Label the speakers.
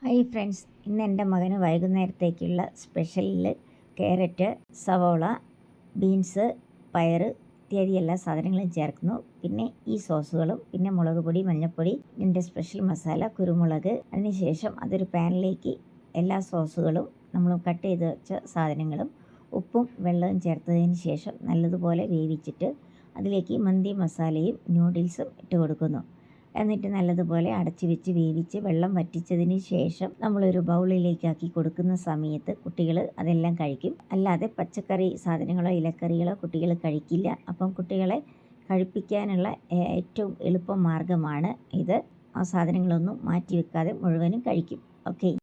Speaker 1: Hi friends, ഇന്ന് എൻ്റെ മകന് വൈകുന്നേരത്തേക്കുള്ള സ്പെഷ്യലിൽ ക്യാരറ്റ്, സവോള, ബീൻസ്, പയർ ഇത്യാദി എല്ലാ സാധനങ്ങളും ചേർക്കുന്നു. പിന്നെ ഈ സോസുകളും, പിന്നെ മുളക് പൊടി, മഞ്ഞൾപ്പൊടി, എൻ്റെ സ്പെഷ്യൽ മസാല, കുരുമുളക്. അതിനുശേഷം അതൊരു പാനിലേക്ക് എല്ലാ സോസുകളും നമ്മൾ കട്ട് ചെയ്ത് വെച്ച സാധനങ്ങളും ഉപ്പും വെള്ളവും ചേർത്തതിന് ശേഷം നല്ലതുപോലെ വേവിച്ചിട്ട് അതിലേക്ക് മന്തി മസാലയും നൂഡിൽസും ഇട്ട് കൊടുക്കുന്നു. എന്നിട്ട് നല്ലതുപോലെ അടച്ചു വെച്ച് വേവിച്ച് വെള്ളം വറ്റിച്ചതിന് ശേഷം നമ്മളൊരു ബൗളിലേക്കാക്കി കൊടുക്കുന്ന സമയത്ത് കുട്ടികൾ അതെല്ലാം കഴിക്കും. അല്ലാതെ പച്ചക്കറി സാധനങ്ങളോ ഇലക്കറികളോ കുട്ടികൾ കഴിക്കില്ല. അപ്പം കുട്ടികളെ കഴിപ്പിക്കാനുള്ള ഏറ്റവും എളുപ്പ മാർഗ്ഗമാണ് ഇത്. ആ സാധനങ്ങളൊന്നും മാറ്റി വെക്കാതെ മുഴുവനും കഴിക്കും. ഓക്കെ.